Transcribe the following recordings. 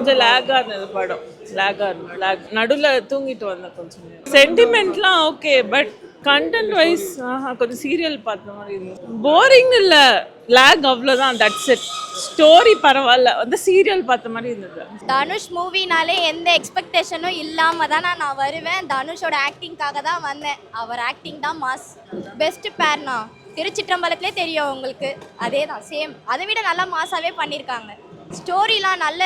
கொஞ்சம் லேக்காக இருந்தது படம். லேக் நடுவில் தூங்கிட்டு வந்தேன் கொஞ்சம். சென்டிமெண்ட்லாம் ஓகே, பட் கண்டென்ட் வைஸ் கொஞ்சம் சீரியல் பார்த்த மாதிரி இருந்தது. போரிங் இல்லை, லேக் அவ்வளோதான், தட்ஸ் இட். ஸ்டோரி பரவாயில்ல, வந்து சீரியல் பார்த்த மாதிரி இருந்தது. தனுஷ் மூவினாலே எந்த எக்ஸ்பெக்டேஷனும் இல்லாமல் தான் நான் வருவேன். தனுஷோட ஆக்டிங்காக தான் வந்தேன். அவர் ஆக்டிங் தான் மாஸ். பெஸ்ட் பேர்னா திருச்சிற்றம்பலத்திலே தெரியும் உங்களுக்கு. அதே தான் சேம், அதை விட நல்லா மாஸாகவே பண்ணியிருக்காங்க. ஸ்டோரிலாம் நல்ல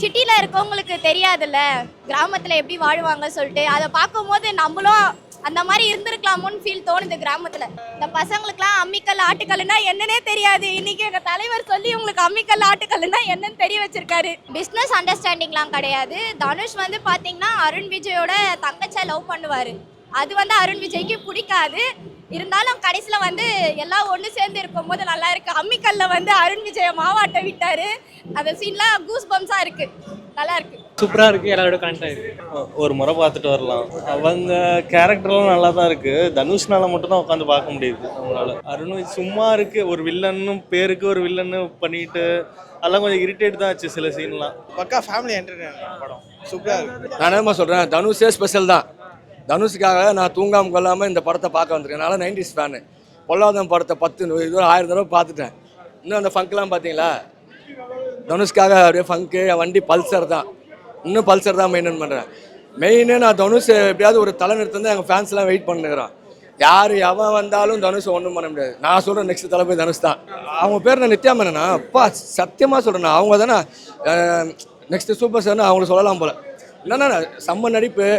சிட்டியில் இருக்கவங்களுக்கு தெரியாதுல்ல கிராமத்தில் எப்படி வாழ்வாங்க சொல்லிட்டு, அதை பார்க்கும்போது நம்மளும் அந்த மாதிரி இருந்திருக்கலாமோன்னு ஃபீல் தோணுது. கிராமத்தில் இந்த பசங்களுக்குலாம் அம்மிக்கல் ஆட்டுக்கல்லுனா என்னன்னே தெரியாது. இன்னைக்கு எங்கள் தலைவர் சொல்லி உங்களுக்கு அம்மிக்கல் ஆட்டுக்கல்லுனா என்னன்னு தெரிய வச்சிருக்காரு. பிஸ்னஸ் அண்டர்ஸ்டாண்டிங்லாம் கிடையாது. தனுஷ் வந்து பார்த்தீங்கன்னா அருண் விஜயோட தங்கச்சியை லவ் பண்ணுவார். அது வந்து அருண் விஜய்க்கு பிடிக்காது. இருந்தாலும் கடைசியில் வந்து எல்லாம் ஒன்று சேர்ந்து இருக்கும்போது நல்லா இருக்கு. அம்மிக்கல்ல வந்து அருண் விஜய மாவாட்ட விட்டாரு. அந்த சீன்லாம் கூஸ் பம்ஸாக இருக்கு, நல்லா இருக்கு, சூப்பராக இருக்குது. எல்லாரோட கனெக்ட் ஆகிருக்கு. ஒரு முறை பார்த்துட்டு வரலாம். அவங்க கேரக்டர்லாம் நல்லா தான் இருக்குது. தனுஷ்னால மட்டும் தான் உட்காந்து பார்க்க முடியுது அவங்களால. அருண் சும்மா இருக்குது, ஒரு வில்லன்னு பேருக்கு ஒரு வில்லன்னு பண்ணிட்டு அதெல்லாம் கொஞ்சம் இரிட்டேட் தான் ஆச்சு சில சீன்லாம். பக்கா ஃபேமிலி என்டர்டைன்மெண்ட் படம், சூப்பராக இருக்குது. நான் என்ன சொல்கிறேன், தனுஷே ஸ்பெஷல் தான். தனுஷுக்காக நான் தூங்காமல் கொள்ளாமல் இந்த படத்தை பார்க்க வந்திருக்கேன். நான் 90s ஃபேனு. பொல்லாதவன் படத்தை 10 இது 1000 தடவை பார்த்துட்டேன். இன்னும் அந்த ஃபங்க்லாம் பார்த்தீங்களா, தனுஷ்காக அப்படியே ஃபங்க்கு வண்டி பல்சர் தான். இன்னும் பல்சர் தான் மெயின்டைன் பண்ணுறேன். மெயினே நான் தனுஷ் எப்படியாவது ஒரு தலை நிறுத்தி எங்கள் ஃபேன்ஸ்லாம் வெயிட் பண்ணுறேன். யார் எவன் வந்தாலும் தனுஷ் ஒன்றும் பண்ண முடியாது. நான் சொல்கிறேன் நெக்ஸ்ட் தளபதி தனுஷ் தான். அவங்க பேர் நான் நித்யா மேனனா, அப்பா சத்தியமாக சொல்கிறேன்னா அவங்க தானே நெக்ஸ்ட்டு சூப்பர் ஸ்டார்னு அவங்கள சொல்லலாம் போல். என்னென்ன செம்ம நடிப்பு.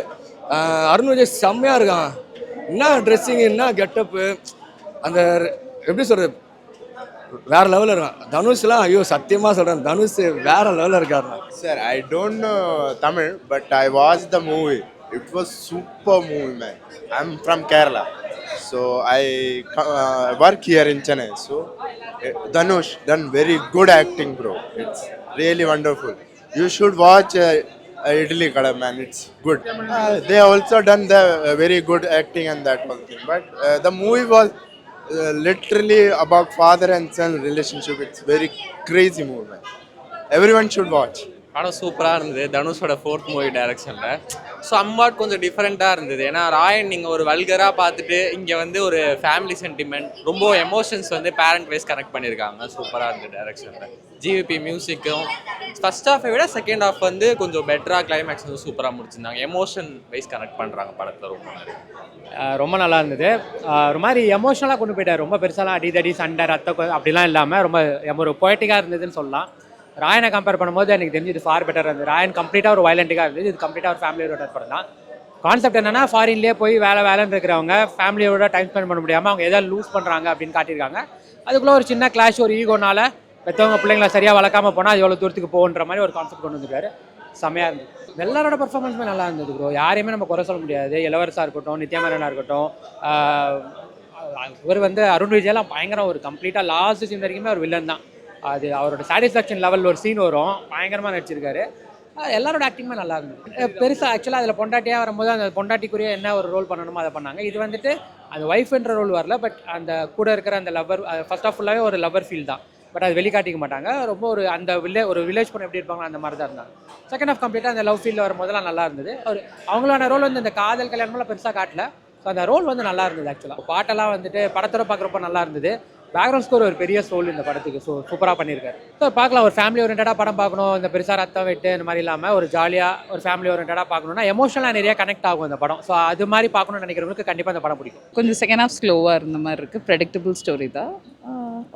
அருண் விஜய் செம்மையாக இருக்கான். என்ன ட்ரெஸ்ஸிங்கு, என்ன கெட்டப்பு, அந்த எப்படி சொல்கிறது, வேறு லெவலில் இருக்கான். தனுஷ்லாம் ஐயோ சத்தியமாக சொல்கிறேன், தனுஷ் வேறு லெவலில் இருக்காருண்ணா. Sir, I don't know Tamil, but I watch the movie. It was super movie, man. I'm from Kerala, so I work here in Chennai. So Dhanush done very good acting, bro. It's really wonderful. You should watch Idli Kada, man. It's good. They also done the very good acting and that one thing. But the movie was literally about father and son relationship. It's very crazy movie, man. Everyone should watch. படம் சூப்பராக இருந்தது. தனுஷோட 4th movie டைரக்ஷனில். So அம்மாட் கொஞ்சம் டிஃப்ரெண்ட்டாக இருந்தது. ஏன்னா ராயன் நீங்கள் ஒரு வல்கராக பார்த்துட்டு இங்கே வந்து ஒரு ஃபேமிலி சென்டிமெண்ட், ரொம்ப எமோஷன்ஸ் வந்து பேரண்ட் வைஸ் கனெக்ட் பண்ணியிருக்காங்க. சூப்பராக இருந்தது டைரக்ஷனில். ஜிவிபி மியூசிக்கும் ஃபர்ஸ்ட் ஹாஃபை விட செகண்ட் ஹாஃப் வந்து கொஞ்சம் பெட்டராக, கிளைமேக்ஸ் வந்து சூப்பராக முடிச்சிருந்தாங்க. எமோஷன் வைஸ் கனெக்ட் பண்ணுறாங்க படத்தில். ரொம்ப நல்லா இருந்தது. ஒரு மாதிரி எமோஷனலாக கொண்டு போயிட்டார். ரொம்ப பெருசாலாம் அடிதடி சண்டை ரத்தம் அப்படிலாம் இல்லாமல் ரொம்ப ஒரு பொயட்டிக்காக இருந்ததுன்னு சொல்லலாம். ராயனை கம்பேர் பண்ணும்போது எனக்கு தெரிஞ்சு இது ஃபார் பெட்டராக இருந்தது. ராயன் கம்ப்ளீட்டாக ஒரு வயலண்ட்டிக்காக இருந்தது. இது கம்ப்ளீட்டாக ஒரு ஃபேமிலியோட படம் தான். கான்செப்ட் என்னன்னா, ஃபாரின்லேயே போய் வேலைன்னு இருக்கிறவங்க ஃபேமிலியோட டைம் ஸ்பெண்ட் பண்ண முடியாமல் அவங்க எதாவது லூஸ் பண்ணுறாங்க அப்படின்னு காட்டியிருக்காங்க. அதுக்குள்ளே ஒரு சின்ன கிளாஷ், ஒரு ஈகோனால பெற்றவங்க பிள்ளைங்களை சரியாக வளர்க்காமல் போனால் அது எவ்வளோ தூரத்துக்கு போகுன்ற மாதிரி ஒரு கான்செப்ட் கொண்டு வந்துருக்காரு. செம்மையாக இருந்தது. எல்லாரோட பர்ஃபார்மன்ஸுமே நல்லா இருந்தது ப்ரோ. யாரையுமே நம்ம குறை சொல்ல முடியாது. இளவரசாக இருக்கட்டும், நித்யா மேனனாக இருக்கட்டும், இவர் வந்து அருண் விஜயெல்லாம் பயங்கரம். ஒரு கம்ப்ளீட்டாக லாஸ்ட் சீன் வரைக்குமே ஒரு வில்லன் தான். அது அவரோட சாட்டிஸ்ஃபேக்ஷன் லெவலில் ஒரு சீன் வரும், பயங்கரமாக நடிச்சிருக்காரு. எல்லாரோட ஆக்டிங்குமே நல்லா இருந்தது. பெருசாக ஆக்சுவலாக அதில் பொண்டாட்டியாக வரும்போது அந்த பொண்டாட்டிக்குரிய என்ன ஒரு ரோல் பண்ணணுமோ அதை பண்ணாங்க. இது வந்துட்டு அந்த ஒய்ஃப்ன்ற ரோல் வரல, பட் அந்த கூட இருக்கிற அந்த லவ்வர், ஃபர்ஸ்ட் ஆஃப் ஃபுல்லாகவே ஒரு லவ்வர் ஃபீல் தான். பட் அது வெளிக்காட்டிக்க மாட்டாங்க. ரொம்ப ஒரு அந்த ஒரு வில்லேஜ் பொண்ணு எப்படி இருப்பாங்களோ அந்த மாதிரி தான் இருந்தாங்க. செகண்ட் ஆஃப் கம்ப்ளீட்டாக அந்த லவ் ஃபீல்டில் வரும்போதெல்லாம் நல்லா இருந்தது. அவங்களோட ரோல் வந்து இந்த காதல் கல்யாணமெல்லாம் பெருசாக காட்டல. ஸோ அந்த ரோல் வந்து நல்லா இருந்தது. ஆக்சுவலாக பாட்டெல்லாம் வந்துட்டு படத்தோட பார்க்குறப்ப நல்லா இருந்தது. பேக்ரவுண்ட் ஸ்கோர் ஒரு பெரிய ரோல் இந்த படத்துக்கு. ஸோ சூப்பராக பண்ணியிருக்காரு. ஸோ பார்க்கலாம், ஒரு ஃபேமிலி ஓரியன்டாக படம் பார்க்கணும். இந்த பெருசாக ரத்தம் வெட்டு இந்த மாதிரி இல்லாமல் ஒரு ஜாலியாக ஒரு ஃபேமிலி ஓரியன்டாக பார்க்கணுன்னா எமோஷனலாக நிறைய கனெக்ட் ஆகும் இந்த படம். ஸோ அது மாதிரி பார்க்கணும்னு நினைக்கிறவங்களுக்கு கண்டிப்பாக இந்த படம் பிடிக்கும். கொஞ்சம் செகண்ட் ஹாஃப் ஸ்லோவாக இருந்த மாதிரி இருக்குது. ப்ரெடிக்டபிள் ஸ்டோரி தான்.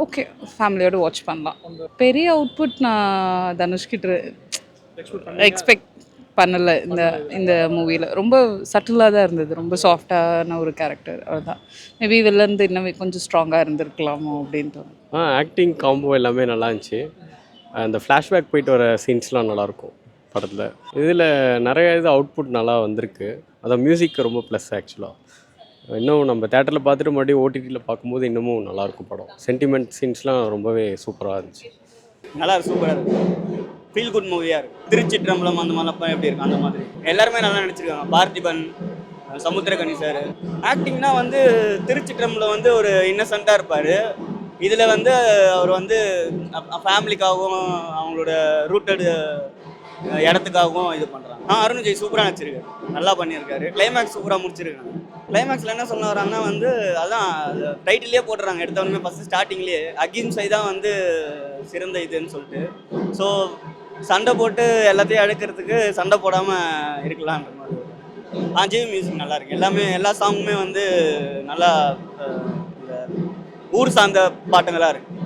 ஓகே, ஃபேமிலியோடு வாட்ச் பண்ணலாம். பெரிய அவுட்புட் நான் தனுஷ்கிட்ட எக்ஸ்பெக்ட் பண்ணலை. இந்த மூவியில் ரொம்ப சட்டிலாக தான் இருந்தது. ரொம்ப சாஃப்டான ஒரு கேரக்டர், அவ்வளோதான். மேபி இதிலேருந்து இன்னும் கொஞ்சம் ஸ்ட்ராங்காக இருந்திருக்கலாமோ அப்படின்ட்டு. ஆக்டிங் காம்போ எல்லாமே நல்லா இருந்துச்சு. அந்த ஃப்ளாஷ்பேக் போயிட்டு வர சீன்ஸ்லாம் நல்லாயிருக்கும் படத்தில். இதில் நிறைய அவுட்புட் நல்லா வந்திருக்கு. அதான் மியூசிக் ரொம்ப ப்ளஸ். ஆக்சுவலாக இன்னும் நம்ம தேட்டரில் பார்த்துட்டு மறுபடியும் ஓடிடியில் பார்க்கும்போது இன்னமும் நல்லாயிருக்கும் படம். சென்டிமெண்ட் சீன்ஸ்லாம் ரொம்பவே சூப்பராக இருந்துச்சு. நல்லா இருக்கு, சூப்பராக இருக்குது. ஃபீல் குட் மூவியாக இருக்குது. திருச்சிற்றம்பலம் அந்த மாதிரிலாம் எப்படி இருக்கும் அந்த மாதிரி எல்லாருமே நல்லா நடிச்சிருக்காங்க. பார்த்திபன், சமுத்திரகனி சார். ஆக்டிங்னா வந்து திருச்சிற்றம்பலம் வந்து ஒரு இன்னசென்ட்டாக இருப்பார். இதில் வந்து அவர் வந்து ஃபேமிலிக்காகவும் அவங்களோட ரூட்டட் இடத்துக்காகவும் இது பண்ணுறாங்க. அருண் விஜய் சூப்பராக நடிச்சிருக்காரு, நல்லா பண்ணியிருக்காரு. கிளைமேக்ஸ் சூப்பராக முடிச்சிருக்காங்க. கிளைமேக்ஸில் என்ன சொல்ல வராங்கன்னா வந்து அதான் டைட்டிலே போட்டுறாங்க எடுத்தவொடனே ஃபஸ்ட்டு ஸ்டார்டிங்லேயே அகிம்சை தான் வந்து சிறந்த இதுன்னு சொல்லிட்டு. ஸோ சண்டை போட்டு எல்லாத்தையும் அடக்கிறதுக்கு சண்டை போடாமல் இருக்கலான்ற மாதிரி. ஜிவி மியூசிக் நல்லா இருக்கு, எல்லாமே எல்லா சாங்குமே வந்து நல்லா இந்த ஊர் சார்ந்த பாட்டுங்களாக இருக்குது.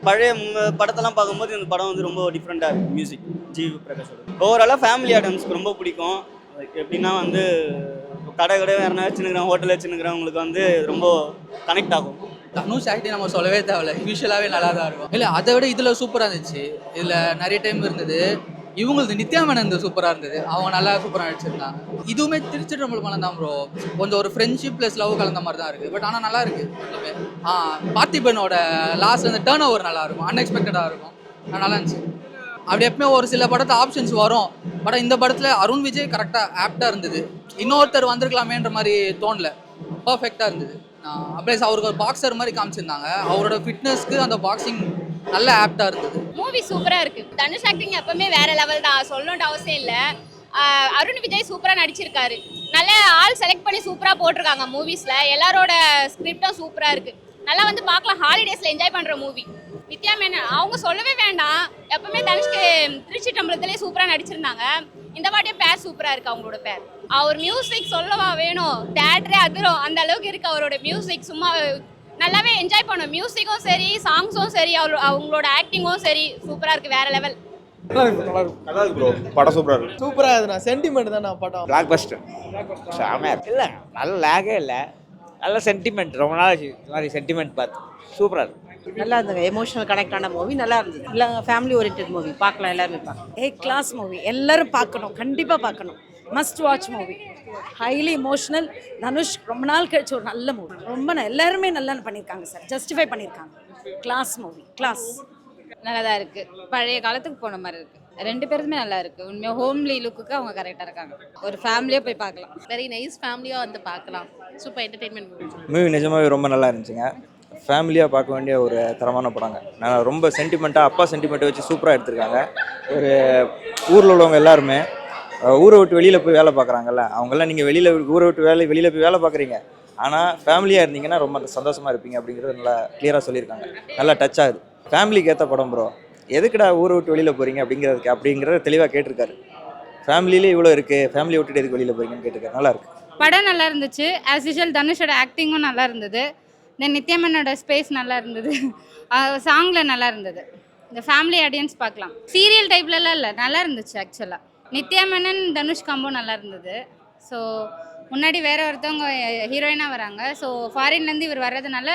பழைய படத்தெல்லாம் பார்க்கும்போது இந்த படம் வந்து ரொம்ப டிஃப்ரெண்ட்டாக இருக்குது. மியூசிக் ஜிவி பிரகாஷோட ஓவராலாக ஃபேமிலி ஆட்டம்ஸ்க்கு ரொம்ப பிடிக்கும். எப்படின்னா வந்து கடை வேறு வச்சுன்னுக்கிறோம், ஹோட்டல் வச்சுன்னுக்கிறவங்களுக்கு வந்து ரொம்ப கனெக்ட் ஆகும். தனுஷ் ஆக்டிங் நம்ம சொல்லவே தேவையில்ல, யூஸ்வலாகவே நல்லா தான் இருக்கும். இல்லை அதை விட இதில் சூப்பராக இருந்துச்சு. இதில் நிறைய டைம் இருந்தது. இவங்களுக்கு நித்யா மேனன் சூப்பராக இருந்தது, அவங்க நல்லா சூப்பராக நடிச்சிருந்தாங்க. இதுவுமே திருச்சிற்றம்பலம் படம் தான் ப்ரோ, கொஞ்சம் ஒரு ஃப்ரெண்ட்ஷிப் ப்ளஸ் லவ் கலந்த மாதிரி தான் இருக்குது. பட் ஆனால் நல்லா இருக்குது எல்லாமே. பார்த்திபனோட லாஸ்ட் அந்த டேர்ன் ஓவர் நல்லா இருக்கும், அன்எக்ஸ்பெக்டடாக இருக்கும், நல்லா இருந்துச்சு. அப்படி எப்பவுமே ஒரு சில படத்தை ஆப்ஷன்ஸ் வரும், பட் இந்த படத்தில் அருண் விஜய் கரெக்டாக ஆப்டாக இருந்தது. இன்னொருத்தர் வந்திருக்கலாமேன்ற மாதிரி தோணல, பர்ஃபெக்டாக இருந்தது. அப்படியே அவருக்கு ஒரு பாக்ஸர் மாதிரி காமிச்சிருந்தாங்க, அவரோட ஃபிட்னஸ்க்கு அந்த பாக்ஸிங் நல்ல ஆப்டாக இருந்தது. மூவி சூப்பராக இருக்குது. தனுஷ் ஆக்டிங் எப்பவுமே வேற லெவல் தான், சொல்லணுன்ற அவசியம் இல்லை. அருண் விஜய் சூப்பராக நடிச்சிருக்காரு, நல்ல ஆள் செலக்ட் பண்ணி சூப்பராக போட்டிருக்காங்க மூவிஸில். எல்லாரோட ஸ்கிரிப்டும் சூப்பராக இருக்குது, நல்லா வந்து பார்க்கலாம். ஹாலிடேஸில் என்ஜாய் பண்ணுற மூவி. நித்யா மேனன் அவங்க சொல்லவே வேண்டாம், எப்பவுமே தனுஷ்க்கு திருச்சிற்றம்பலத்திலே சூப்பராக நடிச்சிருந்தாங்க. இந்த வாட்டியும் பேர் சூப்பராக இருக்குது அவங்களோட பேர். அவர் மியூசிக் சொல்லவா வேணும், தேட்டரே அதிரும் அந்த அளவுக்கு இருக்குது அவரோட மியூசிக். சும்மா நல்லாவே என்ஜாய் பண்ணோம். மியூசிக்கும் சரி, சாங்ஸும் சரி, அவங்களோட ஆக்டிங்கும் சரி சூப்பராக இருக்குது, வேற லெவல். நல்லா இருக்கு ப்ரோ, படம் சூப்பராக இருக்கு. சூப்பராக இருக்குண்ணா, சென்டிமெண்ட் தான் நான் படம். பிளாக் பஸ்டர் செமையாக இல்லை, நல்ல லேகே இல்லை, நல்ல சென்டிமெண்ட். ரொம்ப நாள் ஆச்சு இந்த மாதிரி சென்டிமெண்ட் பார்த்து. சூப்பராக இருக்கு, நல்லா இருந்தது. எமோஷனல் கனெக்ட் ஆன மூவி, நல்லா இருந்தது. இல்லை ஃபேமிலி ஓரியன்ட் மூவி, பார்க்கலாம், எல்லாருமே பார்க்கலாம். கிளாஸ் மூவி, எல்லாரும் பார்க்கணும், கண்டிப்பாக பார்க்கணும். Must watch movie, highly emotional. Dhanush ரொம்ப நாள் கழிச்சு ஒரு நல்ல மூவி, ரொம்ப எல்லாருமே நல்லா பண்ணியிருக்காங்க சார், ஜஸ்டிஃபை பண்ணியிருக்காங்க. கிளாஸ் மூவி, கிளாஸ் நல்லா தான் இருக்குது, பழைய காலத்துக்கு போன மாதிரி இருக்குது. ரெண்டு பேருமே நல்லா இருக்குது, உண்மையாக ஹோம்லி லுக்குக்கு அவங்க கரெக்டாக இருக்காங்க. ஒரு ஃபேமிலியாக போய் பார்க்கலாம், வெரி நைஸ், ஃபேமிலியாக வந்து பார்க்கலாம். Super entertainment movie. மூவி நிஜமாகவே ரொம்ப நல்லா இருந்துச்சுங்க. ஃபேமிலியாக பார்க்க வேண்டிய ஒரு தரமான படங்க. நான் ரொம்ப சென்டிமெண்ட்டாக அப்பா சென்டிமெண்ட்டை வச்சு சூப்பராக எடுத்திருக்காங்க. ஒரு ஊரில் உள்ளவங்க எல்லாருமே ஊரை விட்டு வெளியில் போய் வேலை பார்க்குறாங்கல்ல, அவங்கெல்லாம் நீங்கள் ஊரை விட்டு வெளியில் போய் வேலை பார்க்குறீங்க, ஆனால் ஃபேமிலியாக இருந்தீங்கன்னா ரொம்ப சந்தோஷமாக இருப்பீங்க அப்படிங்கிறது நல்லா கிளியராக சொல்லியிருக்காங்க. நல்லா டச் ஆகுது. ஃபேமிலிக்கு ஏற்ற படம் ப்ரோ. எதுக்குடா ஊரை விட்டு வெளியில் போகிறீங்க அப்படிங்கிறத தெளிவாக கேட்டிருக்காரு. ஃபேமிலியிலே இவ்வளோ இருக்குது, ஃபேமிலியை விட்டுட்டு எதுக்கு வெளியில் போகிறீங்கன்னு கேட்டிருக்காரு. நல்லா இருக்கு படம், நல்லா இருந்துச்சு. ஆஸ் யூஷுவல் தனுஷோட ஆக்டிங்கும் நல்லா இருந்தது. தென் நித்யாமனோட ஸ்பேஸ் நல்லா இருந்தது, சாங்கில் நல்லா இருந்தது. இந்த ஃபேமிலி ஆடியன்ஸ் பார்க்கலாம். சீரியல் டைப்லலாம் இல்லை, நல்லா இருந்துச்சு ஆக்சுவலாக. நித்யாமனன் தனுஷ் காம்போ நல்லா இருந்தது. ஸோ முன்னாடி வேற ஒருத்தவங்க ஹீரோயினாக வராங்க, ஸோ ஃபாரின்லேருந்து இவர் வர்றதுனால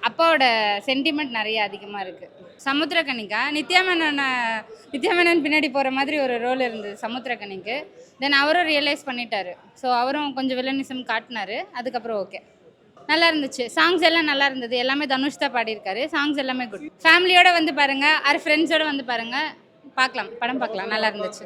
அப்பாவோட சென்டிமெண்ட் நிறைய அதிகமாக இருக்குது. சமுத்திரக்கனிக்கா நித்யாமேனன் பின்னாடி போகிற மாதிரி ஒரு ரோல் இருந்தது சமுத்திரக்கனிக்கு. தென் அவரும் ரியலைஸ் பண்ணிட்டாரு, ஸோ அவரும் கொஞ்சம் வில்லனிசம் காட்டினாரு. அதுக்கப்புறம் ஓகே, நல்லா இருந்துச்சு. சாங்ஸ் எல்லாம் நல்லா இருந்தது, எல்லாமே தனுஷ் தான் பாடியிருக்காரு. சாங்ஸ் எல்லாமே குட். ஃபேமிலியோடு வந்து பாருங்கள், ஆர் ஃப்ரெண்ட்ஸோடு வந்து பாருங்கள், பார்க்கலாம், படம் பார்க்கலாம், நல்லா இருந்துச்சு.